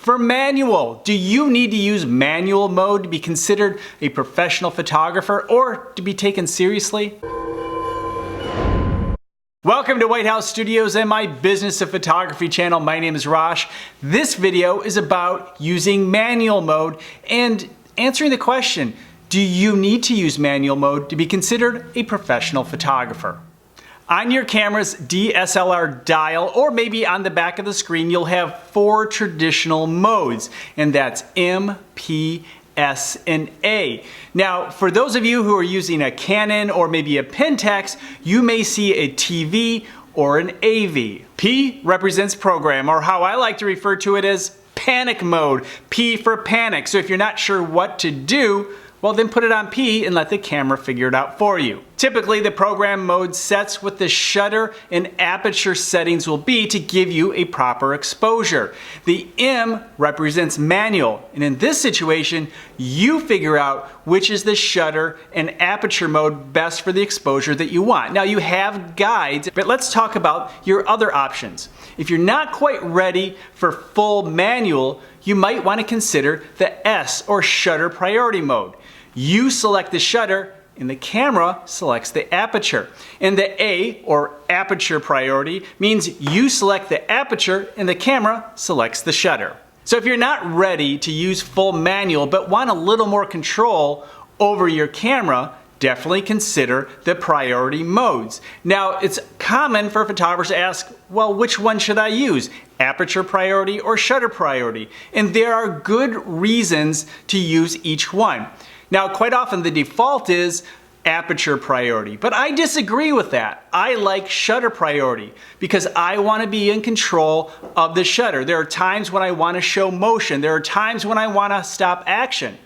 for manual. Do you need to use manual mode to be considered a professional photographer or to be taken seriously? Welcome to White House Studios and my Business of Photography channel. My name is Rosh. This video is about using manual mode and answering the question, do you need to use manual mode to be considered a professional photographer? On your camera's DSLR dial, or maybe on the back of the screen, you'll have 4 traditional modes, and that's M, P, S, and A. Now, for those of you who are using a Canon or maybe a Pentax, you may see a TV or an AV. P represents program, or how I like to refer to it as panic mode. P for panic. So if you're not sure what to do, well, then put it on P and let the camera figure it out for you. Typically, the program mode sets what the shutter and aperture settings will be to give you a proper exposure. The M represents manual, and in this situation, you figure out which is the shutter and aperture mode best for the exposure that you want. Now, you have guides, but let's talk about your other options. If you're not quite ready for full manual, you might want to consider the S, or shutter priority mode. You select the shutter and the camera selects the aperture. And the A, or aperture priority, means you select the aperture and the camera selects the shutter. So if you're not ready to use full manual but want a little more control over your camera, definitely consider the priority modes. Now, it's common for photographers to ask, well, which one should I use? Aperture priority or shutter priority? And there are good reasons to use each one. Now, quite often the default is aperture priority, but I disagree with that. I like shutter priority because I want to be in control of the shutter. There are times when I want to show motion. There are times when I want to stop action.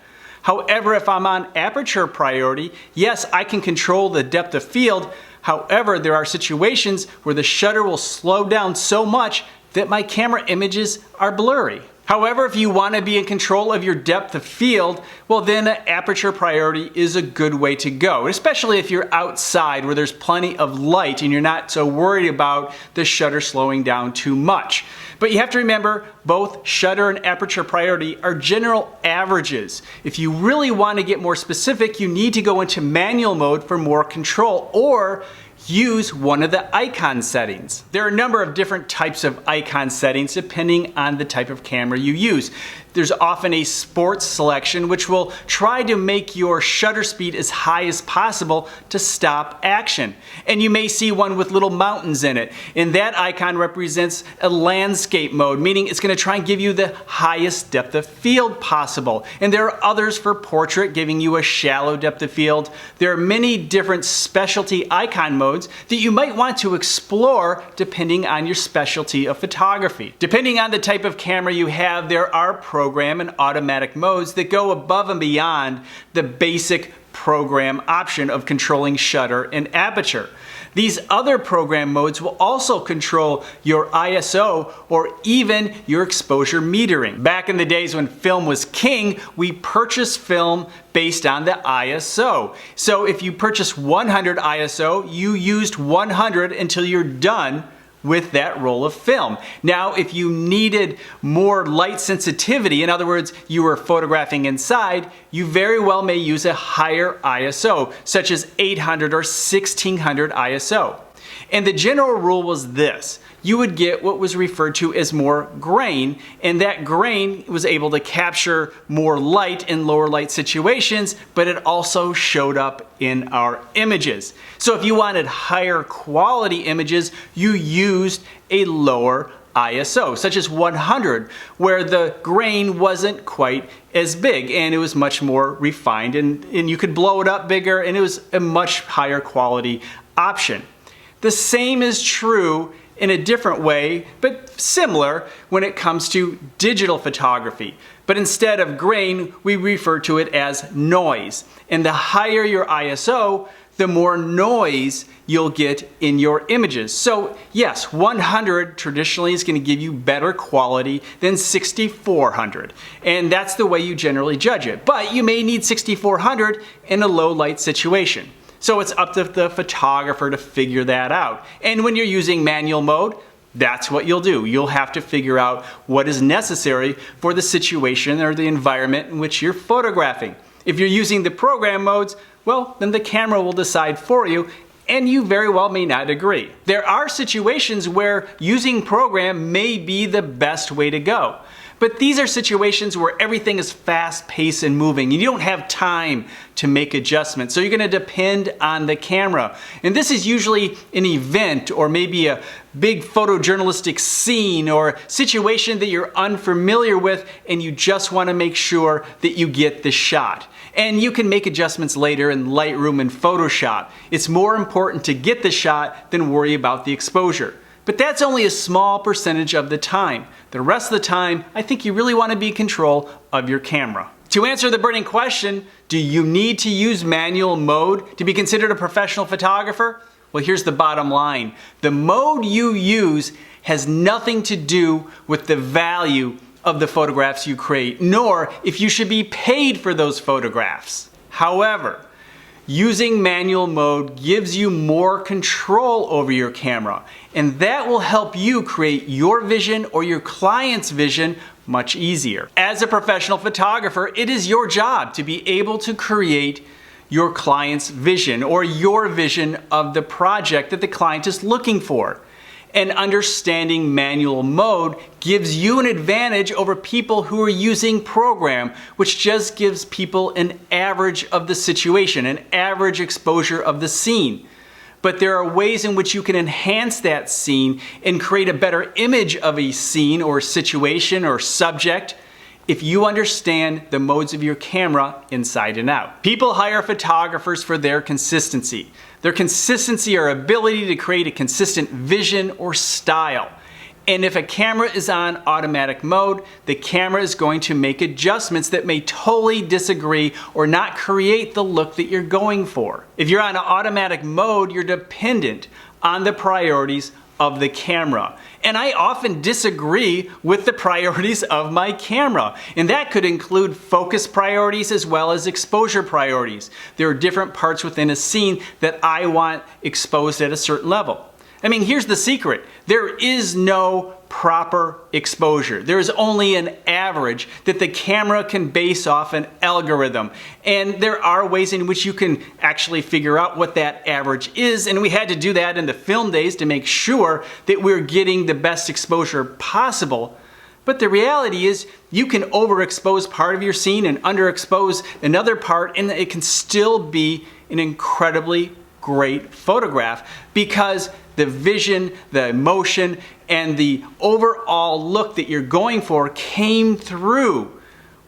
However, if I'm on aperture priority, yes, I can control the depth of field. However, there are situations where the shutter will slow down so much that my camera images are blurry. However, if you want to be in control of your depth of field, well, then aperture priority is a good way to go, especially if you're outside where there's plenty of light and you're not so worried about the shutter slowing down too much. But you have to remember, both shutter and aperture priority are general averages. If you really want to get more specific, you need to go into manual mode for more control, or use one of the icon settings. There are a number of different types of icon settings depending on the type of camera you use. There's often a sports selection which will try to make your shutter speed as high as possible to stop action. And you may see one with little mountains in it. And that icon represents a landscape mode, meaning it's going to try and give you the highest depth of field possible. And there are others for portrait, giving you a shallow depth of field. There are many different specialty icon modes that you might want to explore depending on your specialty of photography. Depending on the type of camera you have, there are program and automatic modes that go above and beyond the basic program option of controlling shutter and aperture. These other program modes will also control your ISO or even your exposure metering. Back in the days when film was king, we purchased film based on the ISO. So if you purchase 100 ISO, you used 100 until you're done with that roll of film. Now, if you needed more light sensitivity, in other words, you were photographing inside, you very well may use a higher ISO, such as 800 or 1600 ISO. And the general rule was this: you would get what was referred to as more grain, and that grain was able to capture more light in lower light situations, but it also showed up in our images. So if you wanted higher quality images, you used a lower ISO, such as 100, where the grain wasn't quite as big and it was much more refined, and you could blow it up bigger, and it was a much higher quality option. The same is true in a different way, but similar, when it comes to digital photography. But instead of grain, we refer to it as noise. And the higher your ISO, the more noise you'll get in your images. So yes, 100 traditionally is going to give you better quality than 6400. And that's the way you generally judge it. But you may need 6400 in a low light situation. So it's up to the photographer to figure that out. And when you're using manual mode, that's what you'll do. You'll have to figure out what is necessary for the situation or the environment in which you're photographing. If you're using the program modes, well, then the camera will decide for you, and you very well may not agree. There are situations where using program may be the best way to go. But these are situations where everything is fast-paced and moving. You don't have time to make adjustments, so you're going to depend on the camera. And this is usually an event or maybe a big photojournalistic scene or situation that you're unfamiliar with and you just want to make sure that you get the shot. And you can make adjustments later in Lightroom and Photoshop. It's more important to get the shot than worry about the exposure. But that's only a small percentage of the time. The rest of the time, I think you really want to be in control of your camera. To answer the burning question, do you need to use manual mode to be considered a professional photographer? Well, here's the bottom line. The mode you use has nothing to do with the value of the photographs you create, nor if you should be paid for those photographs. However, using manual mode gives you more control over your camera, and that will help you create your vision or your client's vision much easier. As a professional photographer, it is your job to be able to create your client's vision or your vision of the project that the client is looking for. And understanding manual mode gives you an advantage over people who are using program, which just gives people an average of the situation, an average exposure of the scene. But there are ways in which you can enhance that scene and create a better image of a scene or situation or subject if you understand the modes of your camera inside and out. People hire photographers for their consistency. Their consistency or ability to create a consistent vision or style. And if a camera is on automatic mode, the camera is going to make adjustments that may totally disagree or not create the look that you're going for. If you're on an automatic mode, you're dependent on the priorities of the camera. And I often disagree with the priorities of my camera. And that could include focus priorities as well as exposure priorities. There are different parts within a scene that I want exposed at a certain level. I mean, here's the secret. There is no proper exposure. There is only an average that the camera can base off an algorithm. And there are ways in which you can actually figure out what that average is. And we had to do that in the film days to make sure that we're getting the best exposure possible. But the reality is you can overexpose part of your scene and underexpose another part, and it can still be an incredibly great photograph because the vision, the emotion, and the overall look that you're going for came through,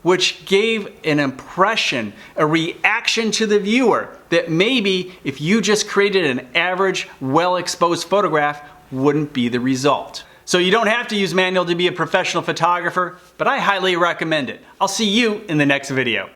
which gave an impression, a reaction to the viewer that maybe if you just created an average, well-exposed photograph, wouldn't be the result. So you don't have to use manual to be a professional photographer, but I highly recommend it. I'll see you in the next video.